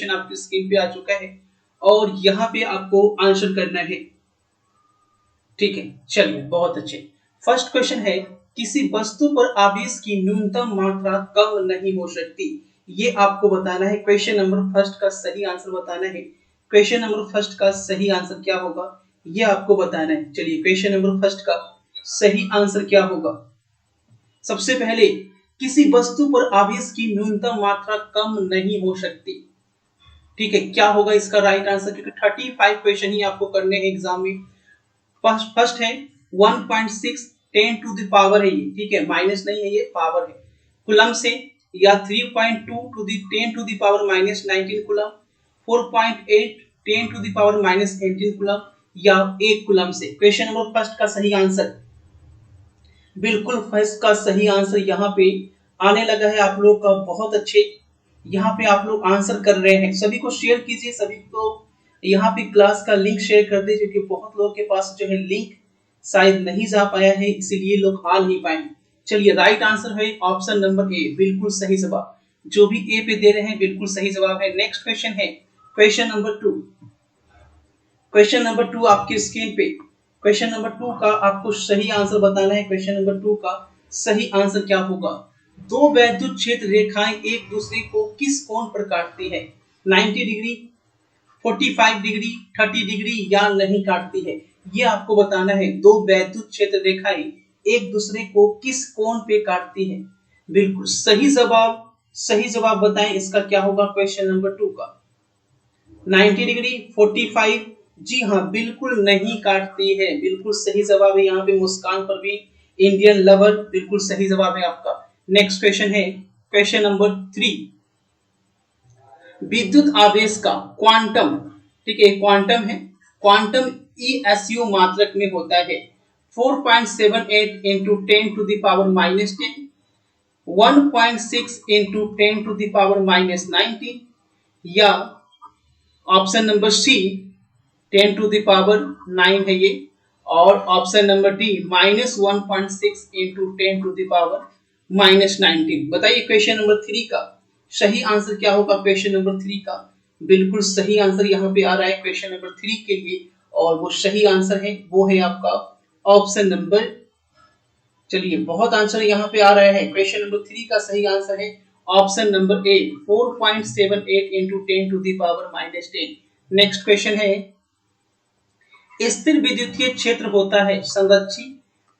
Question आपकी screen पे आ चुका है और यहाँ पे आपको आंसर करना है। ठीक है, चलिए बहुत अच्छे। फर्स्ट क्वेश्चन है, किसी वस्तु पर आवेश की न्यूनतम मात्रा कम नहीं हो सकती, ये आपको बताना है। क्वेश्चन नंबर फर्स्ट का सही आंसर बताना है। क्वेश्चन नंबर फर्स्ट का सही आंसर क्या होगा, ये आपको बताना है। चलिए, क्वेश्चन नंबर फर्स्ट का सही आंसर क्या होगा। सबसे पहले, किसी वस्तु पर आवेश की न्यूनतम मात्रा कम नहीं हो सकती। ठीक है, क्या होगा इसका राइट आंसर, क्योंकि 35 क्वेश्चन ही आपको करने हैं एग्जाम में। फर्स्ट है 1.6 10 टू द पावर है ये, ठीक है, माइनस नहीं है, ये पावर है कुलम से, या 3.2 to the 10 to the power minus 19 coulomb, 4.8 10 to the power minus 18 coulomb, या 1 कुलम से। क्वेश्चन नंबर फर्स्ट का सही आंसर, बिल्कुल फर्स्ट का सही आंसर यहाँ पे आने लगा है आप लोग का। बहुत अच्छे, यहाँ पे आप लोग आंसर कर रहे हैं। सभी को शेयर कीजिए, सभी को यहाँ पे क्लास का लिंक शेयर कर दीजिए, क्योंकि बहुत लोगों के पास जो है लिंक शायद नहीं जा पाया है, इसीलिए लोग आ नहीं पाए। चलिए, राइट आंसर है ऑप्शन नंबर ए, बिल्कुल सही जवाब। जो भी ए पे दे रहे हैं बिल्कुल सही जवाब है। नेक्स्ट क्वेश्चन है क्वेश्चन नंबर 2। क्वेश्चन नंबर 2 आपकी स्क्रीन पे। क्वेश्चन नंबर 2 का आपको सही आंसर बताना है। क्वेश्चन नंबर 2 का सही आंसर क्या होगा। दो वैद्युत क्षेत्र रेखाएं एक दूसरे को किस कोण पर काटती है, 90 डिग्री, 45 डिग्री, 30 डिग्री, या नहीं काटती है, ये आपको बताना है। दो वैद्युत क्षेत्र रेखाएं एक दूसरे को किस कोण पे काटती है। बिल्कुल सही जवाब, सही जवाब बताएं, इसका क्या होगा क्वेश्चन नंबर 2 का। 90 डिग्री, 45, जी हाँ, बिल्कुल नहीं काटती है, बिल्कुल सही जवाब है। यहाँ पे मुस्कान परवीन, इंडियन लवर, बिल्कुल सही जवाब है आपका। नेक्स्ट क्वेश्चन है क्वेश्चन नंबर 3। विद्युत आवेश का क्वांटम, ठीक है, क्वांटम है, क्वांटम ईएसयू मात्रक में होता है 4.78 into 10 to the power minus 10, 1.6 into 10 to the power minus 19, या option number C 10 to the power 9 है ये, और option number D -1.6 into 10 to the power minus 19। बताइए क्वेश्चन नंबर 3 का सही आंसर क्या होगा। क्वेश्चन नंबर 3 का बिल्कुल सही आंसर यहाँ पे आ रहा है क्वेश्चन नंबर 3 के लिए, और वो सही आंसर है वो है आपका ऑप्शन नंबर, चलिए बहुत आंसर यहाँ पे आ रहा है। क्वेश्चन नंबर 3 का सही आंसर है option number A, 4.78 into 10 to the power minus 10। Next question है, स्थिर विद्युतीय क्षेत्र होता है संरक्षी,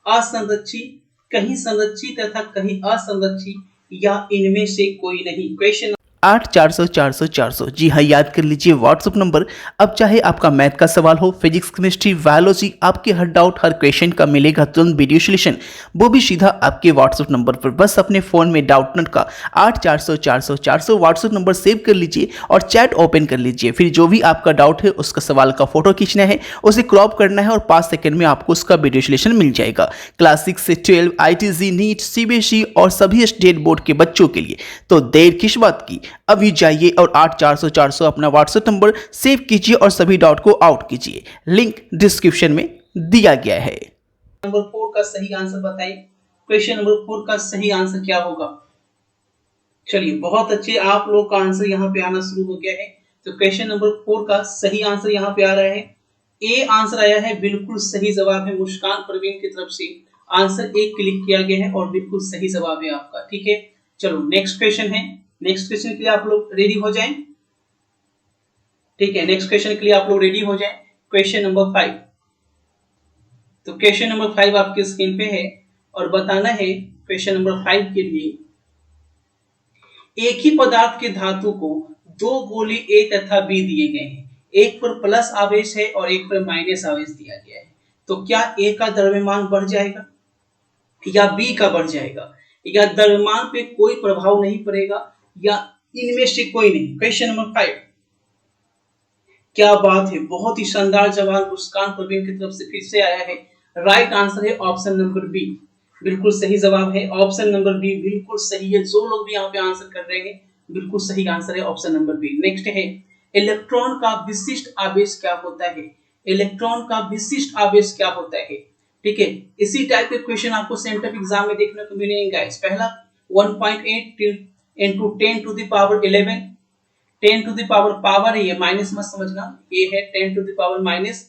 असंरक्षी, कहीं संरक्षी तथा कहीं असंरक्षी, या इनमें से कोई नहीं। क्वेश्चन 8400 जी हाँ, याद कर लीजिए व्हाट्सअप नंबर। अब चाहे आपका मैथ का सवाल हो, फिजिक्स, केमिस्ट्री, बायोलॉजी, आपके हर डाउट हर क्वेश्चन का मिलेगा तुरंत वीडियो सोल्यूशन, वो भी सीधा आपके व्हाट्सअप नंबर पर। बस अपने फ़ोन में डाउटनेट का 8400 व्हाट्सअप नंबर सेव कर लीजिए और चैट ओपन कर लीजिए। फिर जो भी आपका डाउट है उसका सवाल का फोटो खींचना है, उसे क्रॉप करना है और 5 सेकंड में आपको उसका वीडियो सोल्यूशन मिल जाएगा। क्लास 6 से 12 ITZ, नीट, CBSE और सभी स्टेट बोर्ड के बच्चों के लिए। तो देर किस बात की, अभी जाइए और 8400 अपना व्हाट्सएप नंबर सेव कीजिए और सभी डाउट को आउट कीजिए। लिंक डिस्क्रिप्शन में दिया गया है। नंबर 4 का सही आंसर बताइए। क्वेश्चन नंबर 4 का सही आंसर क्या होगा। चलिए बहुत अच्छे, आप लोग का आंसर यहाँ पे आना शुरू हो गया है। तो क्वेश्चन नंबर 4 का सही आंसर यहाँ पे आ रहा है, ए आंसर आया है, बिल्कुल सही जवाब है। मुस्कान परवीन की तरफ से आंसर ए क्लिक किया गया है और बिल्कुल सही जवाब है आपका। ठीक है, चलो नेक्स्ट क्वेश्चन है। नेक्स्ट क्वेश्चन के लिए आप लोग रेडी हो जाएं। ठीक है, नेक्स्ट क्वेश्चन के लिए आप लोग रेडी हो जाएं। Question number 5। तो क्वेश्चन नंबर 5 आपके स्क्रीन पे है और बताना है क्वेश्चन नंबर 5 के लिए, एक ही पदार्थ के धातु को दो गोले ए तथा बी दिए गए हैं, एक पर प्लस आवेश है और एक पर माइनस आवेश दिया गया है। तो क्या ए का द्रव्यमान बढ़ जाएगा या बी का बढ़ जाएगा, या द्रव्यमान पे कोई प्रभाव नहीं पड़ेगा, या इनमें से कोई नहीं। क्वेश्चन नंबर 5, क्या बात है, बहुत ही शानदार जवाब मुस्कान परवीन की तरफ से फिर से आया है। राइट आंसर है ऑप्शन नंबर बी, बिल्कुल सही जवाब है ऑप्शन नंबर बी, बिल्कुल सही है। जो लोग भी यहाँ पे आंसर कर रहे हैं बिल्कुल सही आंसर है ऑप्शन नंबर बी। नेक्स्ट है, इलेक्ट्रॉन का विशिष्ट आवेश क्या होता है। इलेक्ट्रॉन का विशिष्ट आवेश क्या होता है। ठीक है, इसी टाइप के क्वेश्चन आपको सेंटर एग्जाम में देखने को मिलेंगे गाइस। पहला 1.8 into 10 to the power 11, 10 to the power, power है ये, माइनस मत समझना, ये है 10 टू द पावर माइनस,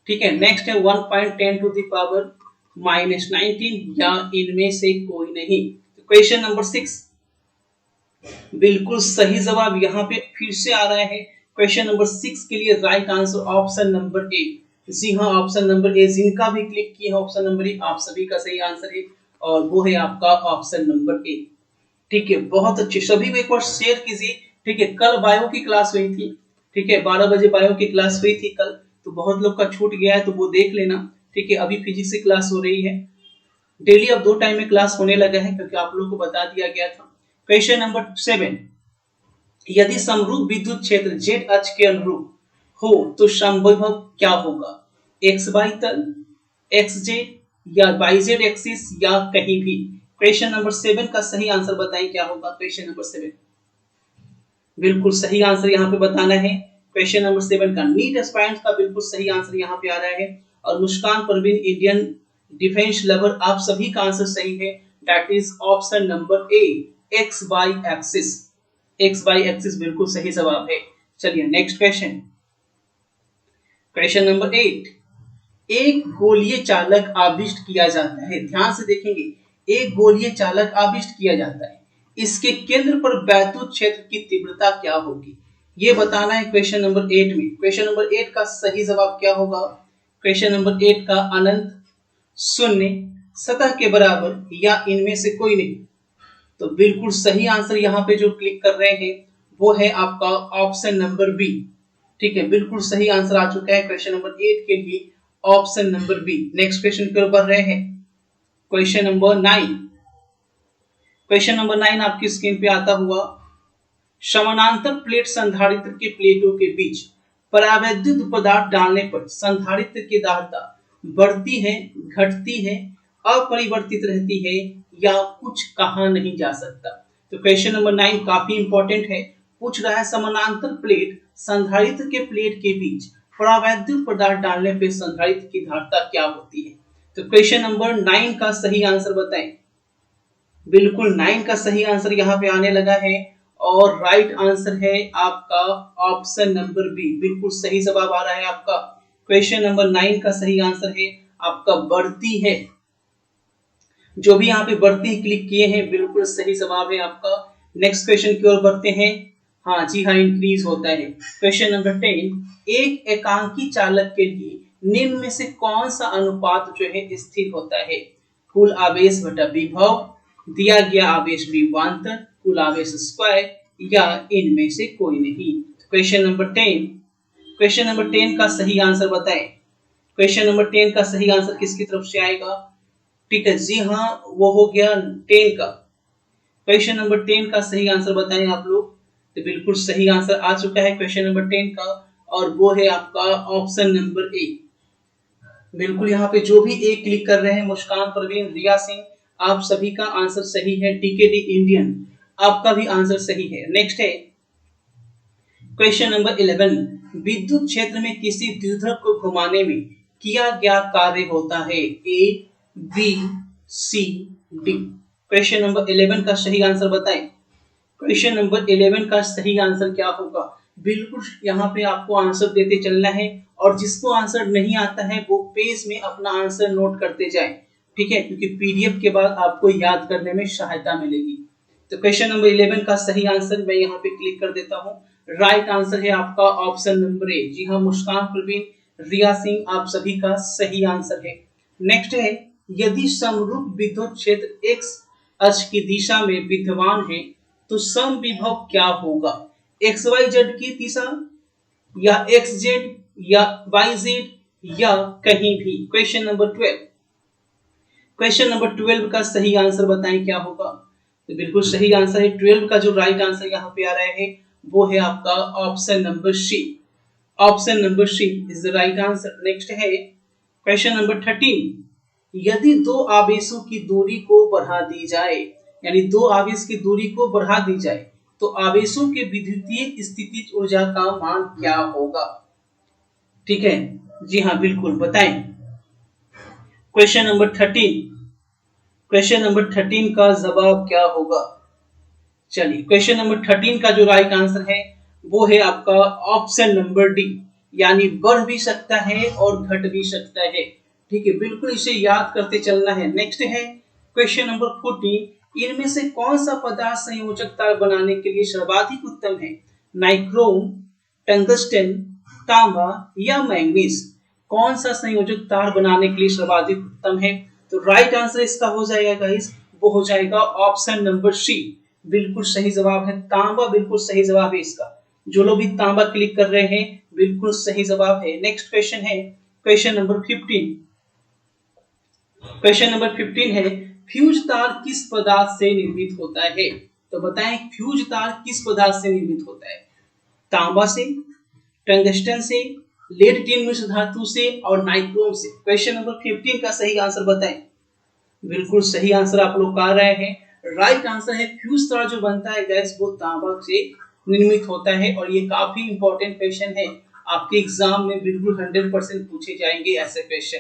ठीक है। नेक्स्ट है 1.10 टू द पावर माइनस 19, या इनमें से कोई नहीं। तो क्वेश्चन नंबर 6 बिल्कुल सही जवाब यहाँ पे फिर से आ रहा है। क्वेश्चन नंबर 6 के लिए right answer option number A. जी हाँ, ऑप्शन नंबर ए, जिनका भी क्लिक किया है ऑप्शन नंबर ए, आप सभी का सही आंसर है, और वो है आपका ऑप्शन नंबर ए। ठीक है, बहुत अच्छे, सभी को एक बार शेयर कीजिए। ठीक है, कल बायो की क्लास हुई थी, ठीक है, 12 बजे बायो की क्लास हुई थी कल, तो बहुत लोग का छूट गया है, तो वो देख लेना। ठीक है, अभी फिजिक्स की क्लास हो रही है, डेली अब 2 टाइम में क्लास होने लगा है, क्योंकि आप लोगों को बता दिया गया था। क्वेश्चन नंबर 7, यदि समरूप विद्युत क्षेत्र जेड अक्ष के अनुरूप हो तो समविभव क्या होगा? एक्स वाई तल, एक्स जेड या वाई जेड एक्सिस, या कहीं भी। क्वेश्चन नंबर 7 का सही आंसर बताएं क्या होगा। क्वेश्चन नंबर 7 बिल्कुल सही आंसर यहाँ पे बताना है। क्वेश्चन नंबर 7 का नीट एस्पायरेंट का बिल्कुल सही आंसर यहाँ पे आ रहा है। और Muskan Parveen Indian defence lover, आप सभी का आंसर सही है, that is option number A, X Y axis. X Y axis बिल्कुल सही जवाब है। चलिए नेक्स्ट क्वेश्चन, क्वेश्चन नंबर 8, एक गोलीय चालक आविष्ट किया जाता है, ध्यान से देखेंगे, एक गोलीय चालक आविष्ट किया जाता है, इसके केंद्र पर वैद्युत क्षेत्र की तीव्रता क्या होगी, ये बताना है क्वेश्चन नंबर 8 में। क्वेश्चन नंबर 8 का सही जवाब क्या होगा? क्वेश्चन नंबर 8 का अनंत, शून्य, सतह के बराबर, या इनमें से कोई नहीं। तो बिल्कुल सही आंसर यहाँ पे जो क्लिक कर रहे हैं वो है आपका ऑप्शन नंबर बी। ठीक है, बिल्कुल सही आंसर आ चुका है क्वेश्चन नंबर 8 के लिए, option number B. Next question की ओर बढ़ रहे हैं, क्वेश्चन नंबर 9। क्वेश्चन नंबर 9 आपकी स्क्रीन पे आता हुआ, समानांतर प्लेट संधारित्र के प्लेटों के बीच परावैद्युत पदार्थ डालने पर संधारित्र की दाढ़ता बढ़ती है, घटती है, अपरिवर्तित रहती है, या कुछ कहा नहीं जा सकता। तो क्वेश्चन नंबर 9 काफी इंपॉर्टेंट है, पूछ रहा है समानांतर प्लेट संधारित्र के प्लेट के बीच परावैद्युत पदार्थ डालने पर संधारित्र की धारिता क्या होती है। तो क्वेश्चन नंबर 9 का सही आंसर बताएं। बिल्कुल 9 का सही आंसर यहाँ पे आने लगा है, और राइट आंसर है आपका ऑप्शन नंबर बी, बिल्कुल सही जवाब आ रहा है आपका। क्वेश्चन नंबर 9 का सही आंसर है आपका बढ़ती है। जो भी यहाँ पे बढ़ती है क्लिक किए हैं, बिल्कुल सही जवाब है आपका। नेक्स्ट क्वेश्चन की ओर बढ़ते हैं। हाँ जी हाँ, इंक्रीज होता है। क्वेश्चन नंबर 10, एक एकांकी चालक के लिए निम्न में से कौन सा अनुपात जो है स्थिर होता है? कुल आवेश बटा विभव, दिया गया आवेश विभवांतर, कुल आवेश स्क्वायर, या इनमें से कोई नहीं। क्वेश्चन नंबर 10, क्वेश्चन नंबर 10 का सही आंसर बताएं। क्वेश्चन नंबर 10 का सही आंसर किसकी तरफ से आएगा? ठीक है, जी हाँ, वो हो गया 10 का। क्वेश्चन नंबर 10 का सही आंसर बताएं आप लोग। तो बिल्कुल सही आंसर आ चुका है क्वेश्चन नंबर 10 का, और वो है आपका ऑप्शन नंबर ए। बिल्कुल यहाँ पे जो भी ए क्लिक कर रहे हैं, मुस्कान परवीन, रिया सिंह, आप सभी का आंसर सही है। टीकेडी इंडियन, आपका भी आंसर सही है। नेक्स्ट है क्वेश्चन नंबर 11, विद्युत क्षेत्र में किसी द्विध्रुव को घुमाने में किया गया कार्य होता है? ए, बी, सी, डी। क्वेश्चन नंबर 11 का सही आंसर बताएं। क्वेश्चन नंबर 11 का सही आंसर क्या होगा? बिल्कुल यहाँ पे आपको आंसर देते चलना है, और जिसको आंसर नहीं आता है वो पेज में अपना आंसर नोट करते जाए, ठीक है, क्योंकि पीडीएफ के बाद आपको याद करने में सहायता मिलेगी। तो क्वेश्चन नंबर 11 का सही आंसर मैं यहाँ पे क्लिक कर देता हूँ। राइट आंसर है आपका ऑप्शन नंबर ए। जी हाँ, मुस्कान परवीन, रिया सिंह, आप सभी का सही आंसर है। नेक्स्ट है, यदि समरूप विद्युत क्षेत्र एक्स अक्ष की दिशा में विद्यमान है तो समविभव क्या होगा? एक्स वाई जेड की दिशा, या एक्स जेड, या वाई जेड, या कहीं भी। क्वेश्चन नंबर 12, क्वेश्चन नंबर 12 का सही आंसर बताएं क्या होगा? तो बिल्कुल सही आंसर है 12 का जो राइट आंसर यहाँ पे आ रहा है वो है आपका option number C. Option number C is the right answer. Next है क्वेश्चन नंबर 13, यदि दो आवेशों की दूरी को बढ़ा दी जाए, यानी दो आवेश की दूरी को बढ़ा दी जाए, तो आवेशों के विद्युतीय स्थितिज ऊर्जा का मान क्या होगा? ठीक है, जी हाँ, बिल्कुल बताएं। क्वेश्चन नंबर 13, क्वेश्चन नंबर 13 का जवाब क्या होगा? चलिए, क्वेश्चन नंबर 13 का जो राइट आंसर है वो है आपका ऑप्शन नंबर डी, यानी बढ़ भी सकता है और घट भी सकता है। ठीक है, बिल्कुल इसे याद करते चलना है। नेक्स्ट है क्वेश्चन नंबर 14, इनमें से कौन सा पदार्थ संयोजक तार बनाने के लिए सर्वाधिक उत्तम है? नाइक्रोम, टंगस्टन, तांबा या मैंगनीज? कौन सा संयोजक तार बनाने के लिए सर्वाधिक उत्तम है? तो राइट आंसर इसका हो जाएगा गाइस, वो हो जाएगा ऑप्शन नंबर सी, बिल्कुल सही जवाब है। तांबा बिल्कुल सही जवाब है इसका। जो लोग भी तांबा क्लिक कर रहे हैं, बिल्कुल सही जवाब है। नेक्स्ट क्वेश्चन है क्वेश्चन नंबर 15। क्वेश्चन नंबर 15 है, फ्यूज तार किस पदार्थ से निर्मित होता है? तो बताएं फ्यूज तार किस पदार्थ से निर्मित होता है? तांबा से, टंगस्टन से, लेड टिन मिश्र धातु से और नाइक्रोम से। क्वेश्चन नंबर 15 का सही आंसर बताएं। बिल्कुल सही आंसर आप लोग आ रहे हैं। राइट आंसर है फ्यूज तार जो बनता है गैस वो तांबा से निर्मित होता है, और ये काफी इंपॉर्टेंट क्वेश्चन है, आपके एग्जाम में बिल्कुल 100% पूछे जाएंगे ऐसे क्वेश्चन।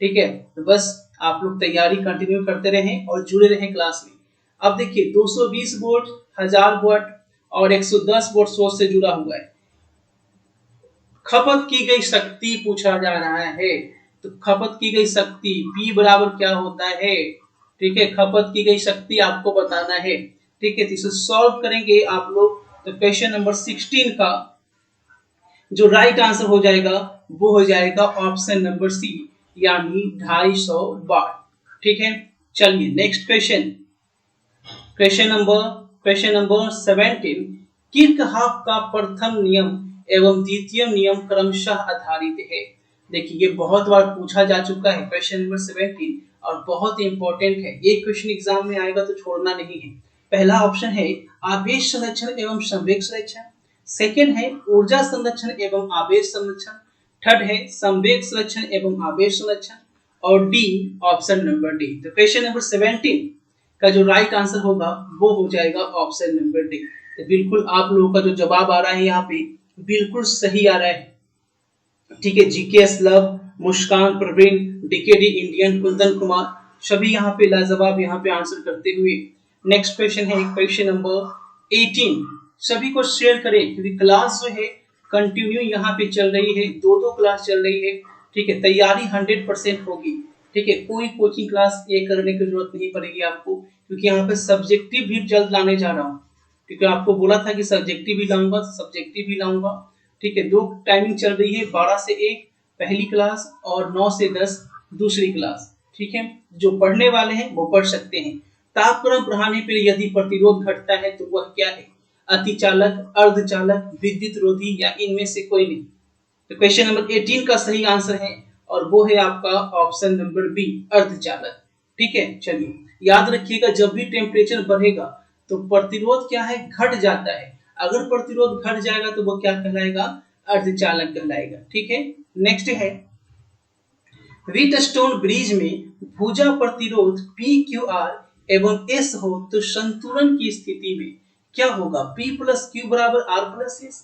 ठीक है, तो बस आप लोग तैयारी कंटिन्यू करते रहें और जुड़े रहें क्लास में। अब देखिए 220 वोल्ट, 1000 वोल्ट और 110 वोल्ट सोर्स से जुड़ा हुआ है। खपत की गई शक्ति पूछा जा रहा है, तो खपत की गई शक्ति P बराबर क्या होता है? ठीक है, खपत की गई शक्ति आपको बताना है। ठीक है, तो इसे सॉल्व करेंगे आप लोग। तो क्वेश्चन नंबर 16 का जो राइट आंसर हो जाएगा वो हो जाएगा ऑप्शन नंबर सी, यानी 250 वाट। ठीक है, चलिए next question, question number 17, Kirchhoff का प्रथम नियम एवं द्वितीय नियम क्रमशः आधारित है। देखिए ये बहुत बार पूछा जा चुका है क्वेश्चन नंबर 17, और बहुत इंपॉर्टेंट है। ये क्वेश्चन एग्जाम में आएगा तो छोड़ना नहीं है। पहला ऑप्शन है आवेश संरक्षण एवं संवेग संरक्षण, सेकंड है ऊर्जा संरक्षण एवं आवेश संरक्षण, थर्ड है संवेग संरक्षण एवं आवेश संरक्षण, और डी ऑप्शन नंबर डी। तो क्वेश्चन नंबर 17 का जो राइट आंसर होगा वो हो जाएगा ऑप्शन नंबर डी। तो बिल्कुल आप लोगों का जो जवाब आ रहा है यहाँ पे बिल्कुल सही आ रहा है। ठीक है, जीकेएस लव, मुस्कान, प्रवीण, डीकेडी इंडियन, कुंदन कुमार, सभी यहाँ पे लाजवाब यहाँ पे आंसर करते हुए। नेक्स्ट क्वेश्चन है क्वेश्चन नंबर 18। सभी को शेयर करें क्योंकि क्लास जो है कंटिन्यू यहाँ पे चल रही है, दो क्लास चल रही है। ठीक है, तैयारी 100% होगी। ठीक है, कोई कोचिंग क्लास ये करने की जरूरत नहीं पड़ेगी आपको, क्योंकि यहाँ पे सब्जेक्टिव भी जल्द लाने जा रहा हूँ। क्योंकि आपको बोला था कि सब्जेक्टिव भी लाऊंगा, सब्जेक्टिव भी लाऊंगा। ठीक है, दो टाइमिंग चल रही है, 12 से 1 पहली क्लास और 9 से 10 दूसरी क्लास। ठीक है, जो पढ़ने वाले हैं वो पढ़ सकते हैं। तापक्रम बढ़ाने पर यदि प्रतिरोध घटता है तो वह क्या है? अतिचालक, अर्धचालक, विद्युत रोधी या इनमें से कोई नहीं। तो क्वेश्चन नंबर 18 का सही आंसर है और वो है आपका ऑप्शन नंबर बी, अर्धचालक। ठीक है, चलिए याद रखिएगा जब भी टेम्परेचर बढ़ेगा तो प्रतिरोध क्या है? घट जाता है। अगर प्रतिरोध घट जाएगा तो वो क्या कहलाएगा? अर्धचालक कहलाएगा। ठीक है, नेक्स्ट है व्हीटस्टोन ब्रिज में भुजा प्रतिरोध PQR एवं S हो तो संतुलन की स्थिति में क्या होगा? P प्लस Q बराबर R प्लस S,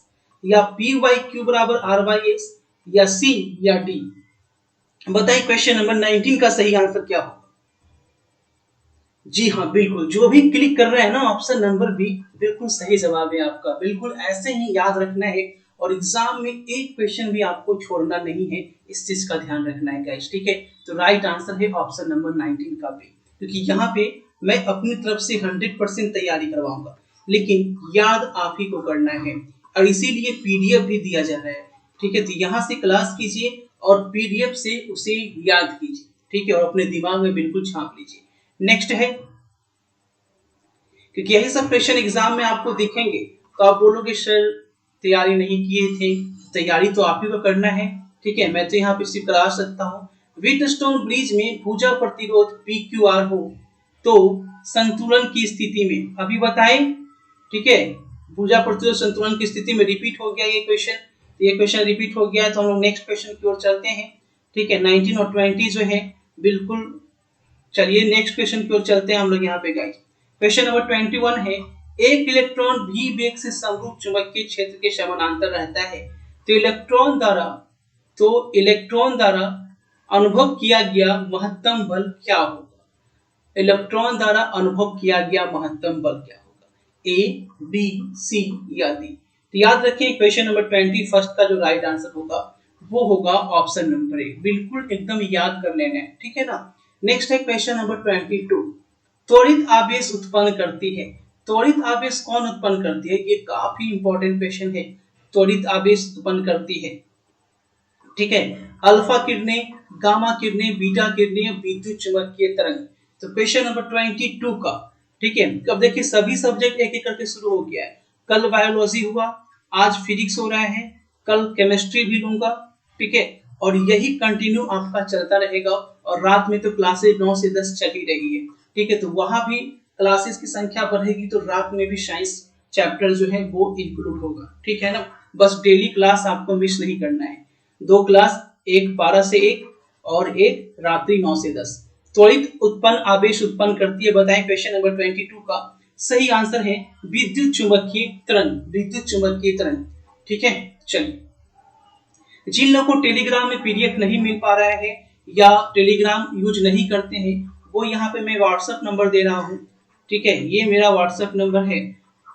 या P बाई Q बराबर R बाई S, या C या D? बताइए क्वेश्चन नंबर 19 का सही आंसर क्या होगा? जी हाँ, बिल्कुल जो भी क्लिक कर रहे हैं ना ऑप्शन नंबर बी, बिल्कुल सही जवाब है आपका। बिल्कुल ऐसे ही याद रखना है और एग्जाम में एक क्वेश्चन भी आपको छोड़ना नहीं है, इस चीज का ध्यान रखना है गाइस। ठीक है, तो राइट आंसर है ऑप्शन नंबर 19 का भी, क्योंकि यहाँ पे मैं अपनी तरफ से 100% तैयारी करवाऊंगा, लेकिन याद आप ही को करना है और इसीलिए पीडीएफ भी दिया जा रहा है। ठीक है, तो यहाँ से क्लास कीजिए और पीडीएफ से उसे याद कीजिए। ठीक है, और अपने दिमाग में बिल्कुल छाप लीजिए। नेक्स्ट है, क्योंकि यही सब क्वेश्चन एग्जाम में आपको दिखेंगे तो आप बोलोगे सर तैयारी नहीं किए थे। तैयारी तो आप ही को करना है। ठीक है, मैं तो यहाँ पे सिर्फ करा सकता हूँ। व्हीटस्टोन ब्रिज में भुजा प्रतिरोध PQR हो तो संतुलन की स्थिति में, अभी बताएं। ठीक है, भुजा प्रतिरोध संतुलन की स्थिति में रिपीट हो गया ये क्वेश्चन। ये क्वेश्चन रिपीट हो गया है तो हम लोग नेक्स्ट क्वेश्चन की ओर चलते हैं। ठीक है, 19 और 20 जो है बिल्कुल, चलिए नेक्स्ट क्वेश्चन की ओर चलते हैं हम लोग यहाँ पे गाइस। क्वेश्चन नंबर 21 है, एक इलेक्ट्रॉन v वेग से समरूप चुंबकीय क्षेत्र के समानांतर रहता है तो इलेक्ट्रॉन द्वारा अनुभव किया गया महत्तम बल क्या होगा? इलेक्ट्रॉन द्वारा अनुभव किया गया महत्तम बल क्या होगा? A, B, C या D? तो याद रखिए क्वेश्चन नंबर 21 का जो राइट आंसर होगा वो होगा ऑप्शन नंबर ए। बिल्कुल एकदम याद कर लेना है, ठीक है ना। नेक्स्ट है क्वेश्चन नंबर 22। त्वरित आवेश उत्पन्न करती है। त्वरित आवेश कौन उत्पन्न करती है? ये काफी इंपॉर्टेंट क्वेश्चन है। त्वरित आवेश उत्पन्न करती है, ठीक है, अल्फा किरणें, गामा किरणें, बीटा किरणें, विद्युत चुंबकीय तरंग। तो क्वेश्चन नंबर 22 का, ठीक है। अब देखिए सभी सब्जेक्ट एक एक करके शुरू हो गया है। कल बायोलॉजी हुआ, आज फिजिक्स हो रहा है, कल केमिस्ट्री भी लूंगा, ठीक है, और यही कंटिन्यू आपका चलता रहेगा। और रात में तो क्लासेस 9 से 10 चल ही रही है, ठीक है। तो वहां भी क्लासेस की संख्या बढ़ेगी तो रात में भी साइंस चैप्टर जो है वो इंक्लूड होगा, ठीक है ना। बस डेली क्लास आपको मिस नहीं करना है। 2 क्लास, एक 12 से 1 और एक रात्रि 9 से 10। त्वरित उत्पन्न आवेश उत्पन्न करती है, बताएं क्वेश्चन नंबर 22 का सही आंसर है विद्युत चुंबकीय तरंग। विद्युत चुंबकीय तरंग, ठीक है। चलिए, जिन लोगों को टेलीग्राम में पीडीएफ नहीं मिल पा रहा है या टेलीग्राम यूज नहीं करते हैं, वो यहाँ पे मैं व्हाट्सएप नंबर दे रहा हूँ, ठीक है। ये मेरा व्हाट्सएप नंबर है,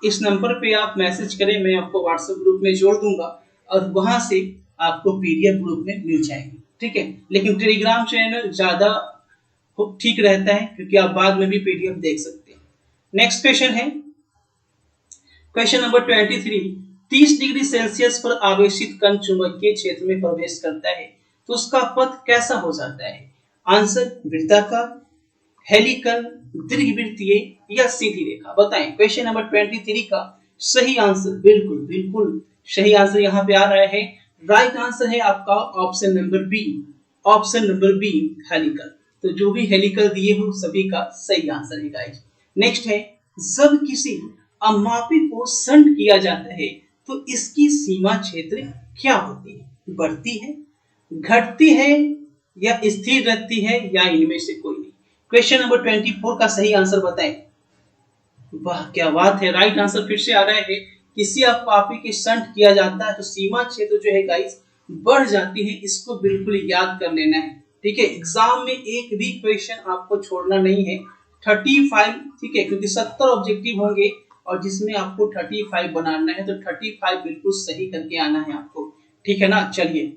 इस नंबर पे आप मैसेज करें, मैं आपको व्हाट्सएप ग्रुप में जोड़ दूंगा और वहां से आपको पीडीएफ ग्रुप में मिल जाएगी, ठीक है। लेकिन टेलीग्राम चैनल ज्यादा ठीक रहता है क्योंकि आप बाद में भी पीडीएफ देख सकते हैं। नेक्स्ट क्वेश्चन है क्वेश्चन नंबर 23। 30 डिग्री सेल्सियस पर आवेशित कण चुंबकीय क्षेत्र में प्रवेश करता है तो उसका पथ कैसा हो जाता है? आंसर वृत्ताकार, हेलिकल, दीर्घवृत्तीय या सीधी रेखा। बताएं क्वेश्चन नंबर 23 का सही आंसर। बिल्कुल बिल्कुल सही आंसर यहाँ पे आ रहा है। राइट आंसर है आपका option number B. Option number B, helical. तो जो भी हेलिकल दिए हो सभी का सही आंसर है गाइस। नेक्स्ट है, जब किसी अमापी को संट किया जाता है तो इसकी सीमा क्षेत्र क्या होती है? बढ़ती है, घटती है या स्थिर रहती है या इनमें से कोई नहीं? क्वेश्चन नंबर 24 का सही आंसर बताएं। वाह क्या बात है, राइट आंसर फिर से आ रहा है। किसी अमापी के संट किया जाता है तो सीमा क्षेत्र जो है गाइस बढ़ जाती है। इसको बिल्कुल याद कर लेना है, ठीक है। एग्जाम में एक भी क्वेश्चन आपको छोड़ना नहीं है। 35, ठीक है, क्योंकि 70 ऑब्जेक्टिव होंगे और जिसमें आपको 35 बनाना है तो 35 बिल्कुल सही करके आना है आपको, ठीक है ना। चलिए,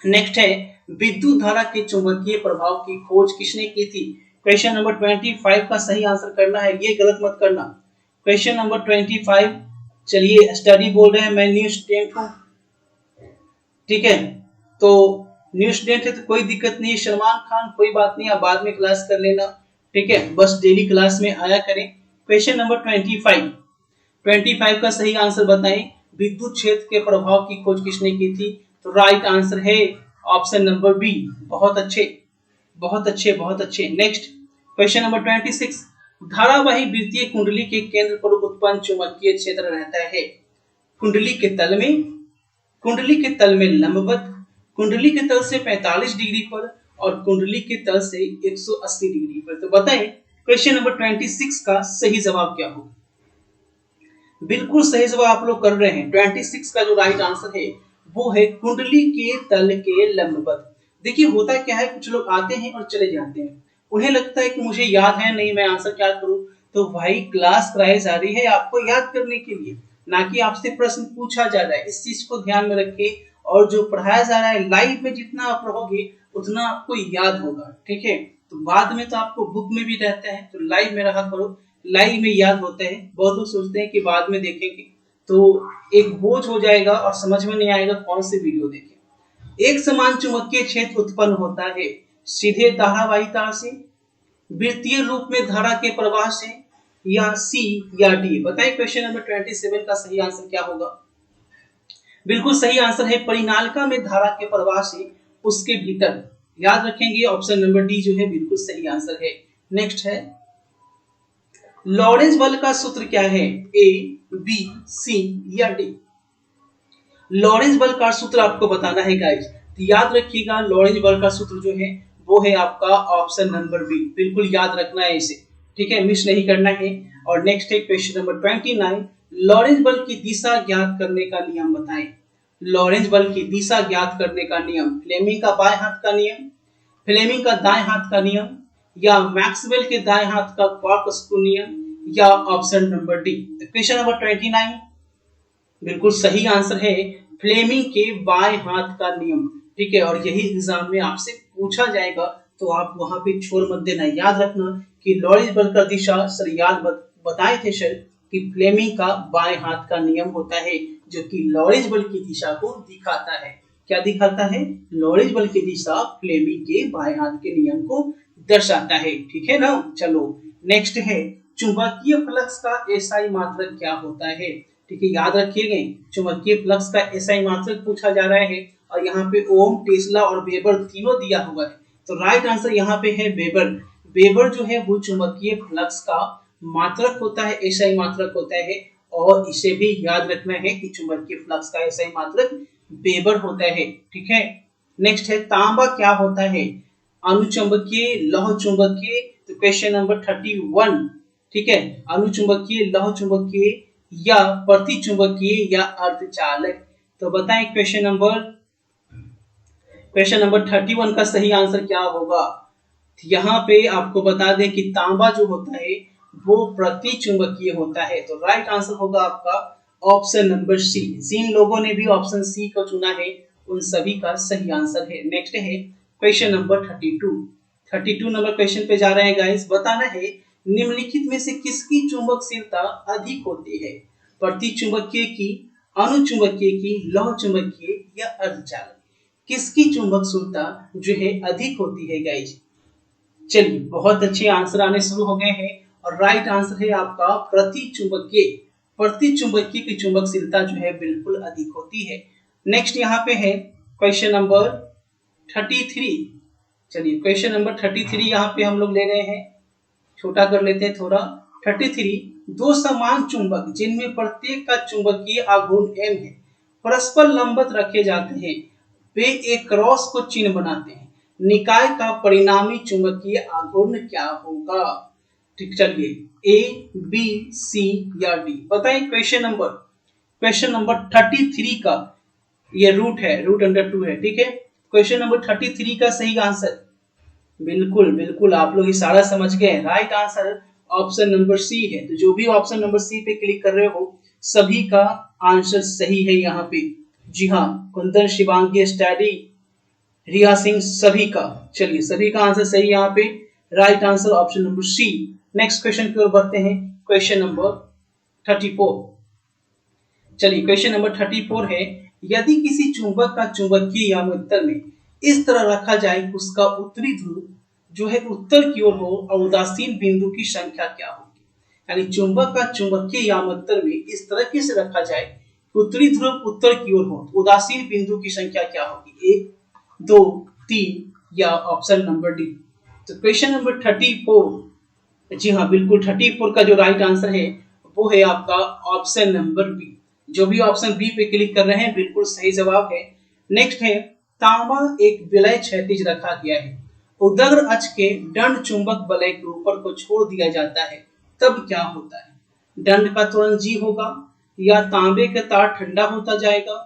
नेक्स्ट है, विद्युत धारा के चुंबकीय प्रभाव की खोज किसने की थी? क्वेश्चन नंबर 25 का सही आंसर करना है, ये गलत मत करना। क्वेश्चन नंबर 25, चलिए स्टडी बोल रहे हैं, मैं न्यू स्टूडेंट हूं, ठीक है। तो न्यू स्टूडेंट है तो कोई दिक्कत नहीं। सलमान खान कोई बात नहीं, आप बाद में क्लास कर लेना, ठीक है। बस डेली क्लास में आया करें। क्वेश्चन नंबर 25 का सही आंसर बताएं। विद्युत क्षेत्र के प्रभाव की खोज किसने की थी? तो राइट आंसर है ऑप्शन नंबर बी। बहुत अच्छे बहुत अच्छे बहुत अच्छे। नेक्स्ट क्वेश्चन नंबर 26, धारावाही वृत्तीय कुंडली के केंद्र पर उत्पन्न चुंबकीय क्षेत्र रहता है कुंडली के तल में, कुंडली के तल में लंबवत, कुंडली के तल से 45 डिग्री पर और कुंडली के तल से 180 डिग्री पर। तो बताएं क्वेश्चन नंबर 26 का सही जवाब क्या होगा? बिल्कुल सही जवाब आप लोग कर रहे हैं। 26 का जो राइट आंसर है वो है कुंडली के तल के लंबवत। देखिए होता क्या है, कुछ लोग आते हैं और चले जाते हैं, उन्हें लगता है कि मुझे याद है नहीं, मैं आंसर क्या करूं। तो भाई क्लास कराई जा रही है आपको याद करने के लिए, ना कि आपसे प्रश्न पूछा जा रहा है। इस चीज को ध्यान में रखिए। और जो पढ़ाया जा रहा है लाइव में जितना आप रहोगे उतना आपको याद होगा, ठीक है। तो बाद में तो आपको बुक में भी रहता है, तो लाइव में रहा करो, लाइव में याद होता है। बहुत लोग सोचते हैं कि बाद में देखेंगे तो एक बोझ हो जाएगा और समझ में नहीं आएगा कौन सी वीडियो देखें। एक समान चुंबकीय क्षेत्र उत्पन्न होता है सीधे धारावाहिता से, वृत्तीय रूप में धारा के प्रवाह से, या सी या डी। बताएं क्वेश्चन नंबर 27 का सही आंसर क्या होगा? बिल्कुल सही आंसर है परिनालिका में धारा के प्रवाह से उसके भीतर। याद रखेंगे ऑप्शन नंबर डी जो है बिल्कुल सही आंसर है। नेक्स्ट है, लॉरेंज बल का सूत्र क्या है? ए, बी, सी या डी? लॉरेंज बल का सूत्र आपको बताना है गाइस। तो याद रखिएगा लॉरेंज बल का सूत्र जो है वो है आपका ऑप्शन नंबर बी। बिल्कुल याद रखना है इसे, ठीक है, मिस नहीं करना है। और नेक्स्ट है क्वेश्चन नंबर 29, लॉरेंज बल की दिशा ज्ञात करने का नियम बताएं। लॉरेंज बल की दिशा ज्ञात करने का नियम, फ्लेमिंग का बाएं हाथ का नियम, फ्लेमिंग का दाएं हाथ का नियम, या मैक्सवेल के दाएं हाथ का क्वार्क स्क्रू नियम, या option number D. Question number 29, बिल्कुल सही आंसर है फ्लेमिंग के बाएं हाथ का नियम। ठीक है, और यही एग्जाम में आपसे पूछा जाएगा, तो आप वहां पे छोड़ मत देना। याद रखना कि लॉरेंज बल का दिशा सर बताए थे सर कि फ्लेमिंग का बाएं हाथ का नियम होता है, जो कि लॉरेंज बल की दिशा को दिखाता है। क्या दिखाता है? लॉरेंज बल की दिशा फ्लेमिंग के बाएं हाथ के नियम को दर्शाता है। ठीक है ना। चलो नेक्स्ट है, चुंबकीय फ्लक्स का एसआई मात्रक क्या होता है? ठीक है, याद रखिएगा चुंबकीय फ्लक्स का एसआई मात्रक पूछा जा रहा है, और यहाँ पे ओम, टेस्ला और वेबर तीनों दिया हुआ है। तो राइट आंसर यहाँ पे है वेबर। वेबर जो है वो चुंबकीय फ्लक्स का मात्रक होता है, एसआई मात्रक होता है, और इसे भी याद रखना है कि चुंबकीय फ्लक्स का एसआई मात्रक वेबर होता है। ठीक है। नेक्स्ट है, तांबा क्या होता है? अनुचुंबकीय, लौह चुंबकीय। तो क्वेश्चन नंबर 31। ठीक है, अनुचुंबकीय, लौह चुंबकीय या प्रतिचुंबकीय या अर्धचालक? तो बताएं क्वेश्चन नंबर 31 का सही आंसर क्या होगा? यहाँ पे आपको बता दें कि तांबा जो होता है वो प्रतिचुंबकीय होता है। तो राइट आंसर होगा आपका ऑप्शन नंबर सी। जिन लोगों ने भी ऑप्शन सी को चुना है उन सभी का सही आंसर है। नेक्स्ट है क्वेश्चन नंबर 32 नंबर क्वेश्चन पे जा रहे हैं गाइस। बताना है निम्नलिखित में से किसकी चुंबकशीलता अधिक होती है? प्रतिचुंबकीय की, अनुचुंबकीय की, लौह चुंबकीय या अर्धचालक? किसकी चुंबकशीलता जो है अधिक होती है गाइस? चलिए बहुत अच्छे आंसर आने शुरू हो गए हैं, और राइट आंसर है आपका प्रतिचुंबकीय। प्रतिचुंबकीय की चुंबकशीलता जो है बिल्कुल अधिक होती है। नेक्स्ट यहाँ पे है क्वेश्चन नंबर 33। चलिए क्वेश्चन नंबर 33 यहाँ पे हम लोग ले रहे हैं, छोटा कर लेते हैं थोड़ा। 33, दो समान चुंबक जिनमें प्रत्येक का चुंबकीय आघूर्ण m है परस्पर लंबवत रखे जाते हैं, वे एक क्रॉस को चिन्ह बनाते हैं। निकाय का परिणामी चुंबकीय आघूर्ण क्या होगा? ठीक, चलिए ए, बी, सी या डी बताएं। क्वेश्चन नंबर 33 का ये रूट है, रूट अंडर 2 है। ठीक है, क्वेश्चन नंबर 33 का सही आंसर बिल्कुल आप लोग इशारा समझ गए। Right answer option number C है। तो जो भी ऑप्शन नंबर सी पे क्लिक कर रहे हो सभी का आंसर सही है यहाँ पे। जी हाँ, कुंदन, शिवांगी, स्टडी, रिया सिंह, सभी का, चलिए सभी का आंसर सही यहाँ पे। Right answer option number C. Next question की ओर बढ़ते हैं, क्वेश्चन नंबर 34। चलिए क्वेश्चन नंबर 34 है, यदि किसी चुंबक का चुंबकीय यामुत्तर में इस तरह रखा जाए कि उसका उत्तरी ध्रुव जो है उत्तर की ओर हो और उदासीन बिंदु की संख्या क्या होगी? यानी चुंबक का चुंबकीय यामुत्तर में इस तरह से रखा जाए कि उत्तरी ध्रुव उत्तर की ओर हो, उदासीन बिंदु की संख्या क्या होगी? 1, 2, 3 या ऑप्शन नंबर डी? तो क्वेश्चन नंबर 34, जी हाँ बिल्कुल 34 का जो राइट आंसर है वो है आपका ऑप्शन नंबर बी। जो भी ऑप्शन बी पे क्लिक कर रहे हैं बिल्कुल सही जवाब है। नेक्स्ट है, तांबा एक विलय क्षैतिज रखा गया है, उदग्र अक्ष के दंड चुंबक वलय के ऊपर को छोड़ दिया जाता है, तब क्या होता है? दंड का त्वरण जी होगा, या तांबे का तार ठंडा होता जाएगा,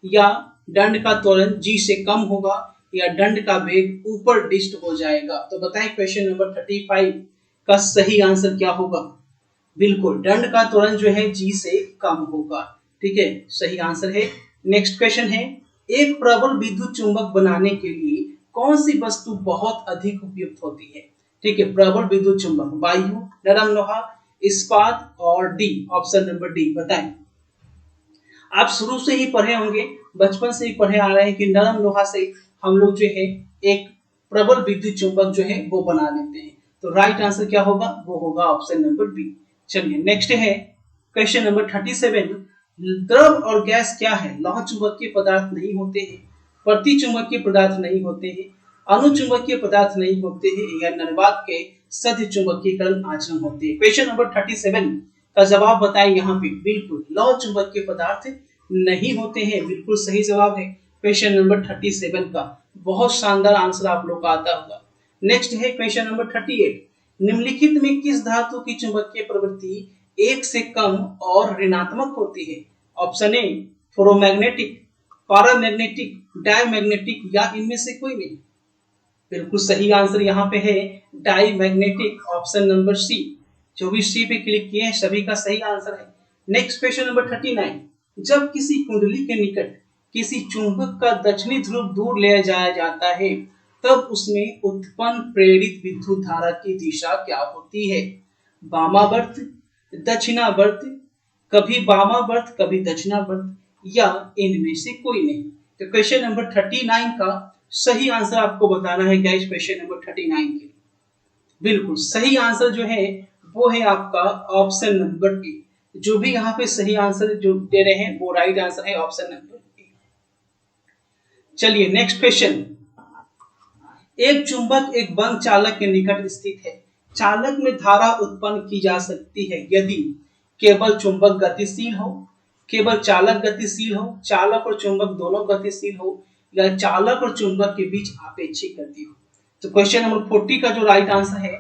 या दंड का त्वरण जी से कम होगा, या दंड का वेग ऊपर डिस्ट हो जाएगा? तो बताएं क्वेश्चन नंबर 35 का सही आंसर क्या होगा? बिल्कुल दंड का त्वरण जो है जी से कम होगा। ठीक है, सही आंसर है। नेक्स्ट क्वेश्चन है, एक प्रबल विद्युत चुंबक बनाने के लिए कौन सी वस्तु बहुत अधिक उपयुक्त होती है? ठीक है, प्रबल विद्युत चुंबक, वायु, नरम लोहा, इस्पात और डी, ऑप्शन नंबर डी बताएं। आप शुरू से ही पढ़े होंगे, बचपन से ही पढ़े आ रहे हैं कि नरम लोहा से हम लोग जो है एक प्रबल विद्युत चुंबक जो है वो बना लेते हैं। तो राइट आंसर क्या होगा? वो होगा ऑप्शन नंबर बी। चलिए नेक्स्ट है क्वेश्चन नंबर 37, द्रव और गैस क्या है? लौह चुंबकीय पदार्थ नहीं होते हैं, प्रतिचुंबकीय पदार्थ नहीं होते हैं, अनुचुंबकीय पदार्थ नहीं होते हैं, या निर्वात के सद्य चुंबकीकरण आचरण होते हैं? क्वेश्चन नंबर 37 का जवाब बताएं यहाँ पे। बिल्कुल लौह चुंबकीय पदार्थ नहीं होते हैं, बिल्कुल सही जवाब है क्वेश्चन नंबर 37 का। बहुत शानदार आंसर आप लोग का आता होगा। नेक्स्ट है क्वेश्चन नंबर 38, निम्नलिखित में किस धातु की चुंबकीय प्रवृत्ति 1 से कम और ऋणात्मक होती है? Option A ferromagnetic, paramagnetic, diamagnetic या इनमें से कोई नहीं? बिल्कुल सही आंसर यहाँ पे है डायमैग्नेटिक, ऑप्शन नंबर सी। जो भी सी पे क्लिक किए हैं सभी का सही आंसर है। नेक्स्ट क्वेश्चन नंबर 39, जब किसी कुंडली के निकट किसी चुंबक का दक्षिणी ध्रुव दूर ले जाया जाता है तब उसमें उत्पन्न प्रेरित विद्युत धारा की दिशा क्या होती है? वामावर्त, दक्षिणावर्त, कभी वामावर्त कभी दक्षिणावर्त, या इनमें से कोई नहीं। तो क्वेश्चन नंबर 39 का सही आंसर आपको बताना है गाइस। क्वेश्चन नंबर 39 के बिल्कुल सही आंसर जो है वो है आपका ऑप्शन नंबर ए। जो भी यहाँ पे सही आंसर जो दे रहे हैं वो राइट आंसर है ऑप्शन नंबर ए। चलिए नेक्स्ट क्वेश्चन। एक चुंबक एक बंद चालक के निकट स्थित है। चालक में धारा उत्पन्न की जा सकती है यदि केवल चुंबक गतिशील हो, केवल चालक गतिशील हो, चालक और चुंबक दोनों गतिशील हो, या चालक और चुंबक के बीच आपेक्षिक गति हो। तो क्वेश्चन नंबर 40 का जो राइट आंसर है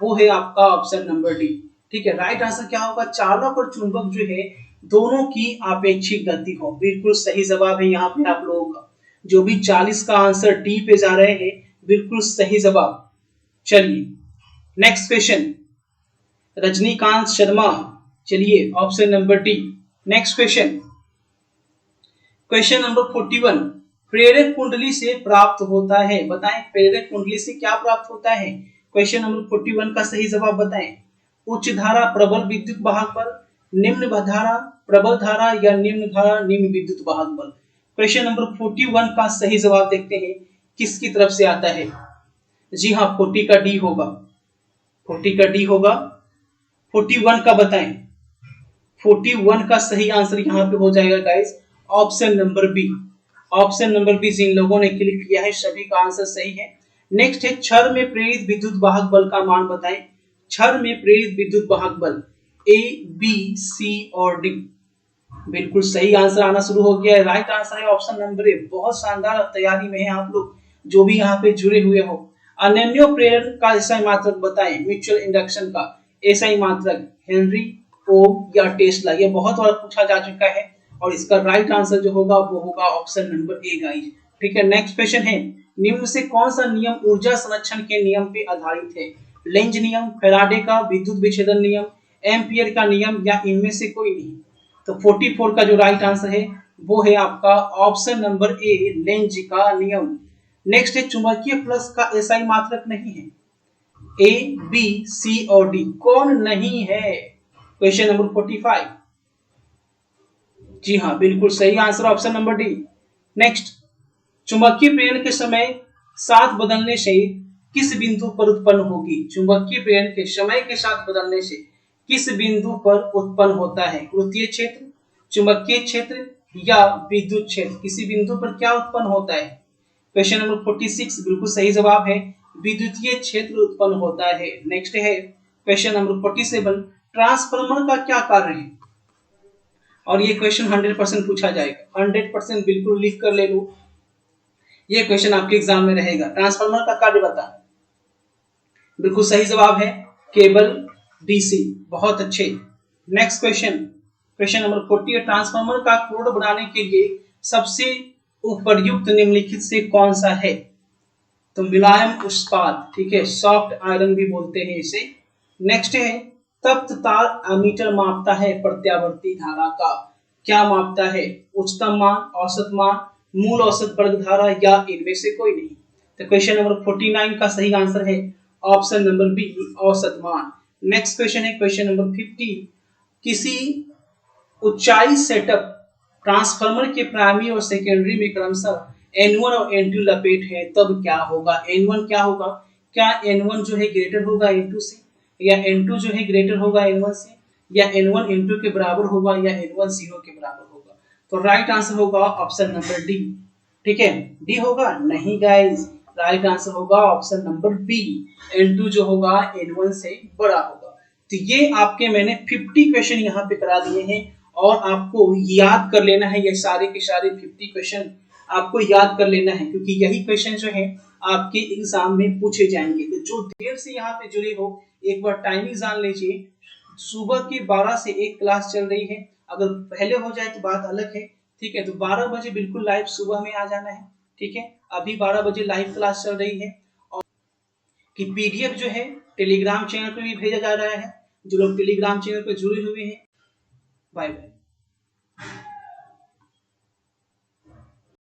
वो है आपका ऑप्शन नंबर डी। ठीक है, राइट आंसर क्या होगा? चालक और चुंबक जो है दोनों की आपेक्षिक गति हो। बिल्कुल सही जवाब है यहाँ पे आप लोगों का। जो भी 40 का आंसर डी पे जा रहे हैं बिल्कुल सही जवाब। चलिए नेक्स्ट क्वेश्चन, रजनीकांत शर्मा, चलिए option number D. Next question, question number 41, प्रेरक कुंडली से प्राप्त होता है। बताएं प्रेरक कुंडली से क्या प्राप्त होता है? क्वेश्चन नंबर 41 का सही जवाब बताएं। उच्च धारा प्रबल विद्युत वाहक बल, निम्न धारा प्रबल धारा, या निम्न धारा निम्न विद्युत वाहक बल। क्वेश्चन नंबर 41 का सही जवाब देखते हैं किसकी तरफ से आता है। जी हाँ, 40 का डी होगा। 40 का डी होगा। 41 का बताएं। 41 का सही आंसर यहाँ पे हो जाएगा guys option number B. Option number B जिन लोगों ने क्लिक किया है सभी का आंसर सही है। नेक्स्ट है क्षर में प्रेरित विद्युत वाहक बल का मान बताएं। क्षर में प्रेरित विद्युत वाहक बल ए, बी, सी और डी। बिल्कुल सही आंसर आना शुरू हो गया है। राइट आंसर है ऑप्शन नंबर ए। बहुत शानदार तैयारी में है आप लोग जो भी यहाँ पे जुड़े हुए हो। अनन्य प्रेरण का एसआई मात्रक बताएं। म्यूचुअल इंडक्शन का एसआई मात्रक हेनरी, ओम या टेस्ला। ये बहुत बार पूछा जा चुका है और इसका राइट आंसर जो होगा वो होगा ऑप्शन नंबर ए गाइस। ठीक है, नेक्स्ट क्वेश्चन है, निम्न से कौन सा नियम ऊर्जा संरक्षण के नियम पे आधारित है? लेंज नियम, फैराडे का विद्युत विच्छेदन नियम, एम्पियर का नियम, या इनमें से कोई नहीं। तो 44 का जो राइट आंसर है वो है आपका ऑप्शन नंबर ए, लेंज का नियम। नेक्स्ट है, चुंबकीय प्लस का एसआई मात्रक नहीं है। ए, बी, सी और डी कौन नहीं है? Question number 45। जी हाँ, बिल्कुल सही answer option number D. Next, चुंबकीय प्रेरण के समय साथ बदलने से किस बिंदु पर उत्पन्न होगी? चुंबकीय प्रेरण के समय के साथ बदलने से किस बिंदु पर उत्पन्न होता है? वृत्तीय क्षेत्र, चुंबकीय क्षेत्र या विद्युत क्षेत्र? किसी बिंदु पर क्या उत्पन्न होता है? क्वेश्चन नंबर 46 बिल्कुल सही जवाब है, विद्युतीय क्षेत्र उत्पन्न होता है। नेक्स्ट है क्वेश्चन नंबर 47, ट्रांसफार्मर का क्या कार्य है? और ये क्वेश्चन 100% पूछा जाएगा। 100% बिल्कुल लिख कर ले लो, ये क्वेश्चन आपके एग्जाम में रहेगा। ट्रांसफार्मर का कार्य बता। बिल्कुल सही जवाब है केबल डीसी। बहुत अच्छे। Next question, question number 48, transformer का कोड बनाने के लिए सबसे उपयुक्त निम्नलिखित से कौन सा है? तो मुलायम इस्पात, ठीक है, सॉफ्ट आयरन भी बोलते हैं इसे। नेक्स्ट है, तप्त तार एमीटर मापता है प्रत्यावर्ती धारा का। क्या मापता है? उच्चतम मान, औसत मान, मूल औसत वर्ग धारा, या इनमें से कोई नहीं। तो क्वेश्चन नंबर 49 का सही आंसर है ऑप्शन नंबर बी, औसत मान। नेक्स्ट क्वेश्चन है क्वेश्चन नंबर 50, किसी ऊंचाई सेटअप ट्रांसफार्मर के प्राइमरी और सेकेंडरी में क्रमशः N1 और N2 लपेट है तब क्या होगा? N1 क्या होगा? क्या N1 जो है ग्रेटर होगा N2 से, या N2 जो है ग्रेटर होगा N1 से, या N1 N2 के बराबर होगा, या N1 0 के बराबर होगा? तो राइट आंसर होगा ऑप्शन नंबर डी। ठीक है, डी होगा? नहीं गाइस, राइट आंसर होगा ऑप्शन नंबर बी, N2 जो होगा N1 से बड़ा होगा। तो ये आपके मैंने 50 क्वेश्चन यहाँ पे करा दिए हैं और आपको याद कर लेना है। ये सारे के सारे 50 क्वेश्चन आपको याद कर लेना है क्योंकि यही क्वेश्चन जो है आपके एग्जाम में पूछे जाएंगे। तो जो देर से यहाँ पे जुड़े हो एक बार टाइमिंग जान लीजिए। सुबह की 12 से 1 क्लास चल रही है, अगर पहले हो जाए तो बात अलग है। ठीक है, तो 12 बजे बिल्कुल लाइव सुबह में आ जाना है। ठीक है, अभी 12 बजे लाइव क्लास चल रही है और कि पीडीएफ जो है टेलीग्राम चैनल पर भी भेजा जा रहा है। जो लोग टेलीग्राम चैनल पर जुड़े हुए हैं, बाय बाय।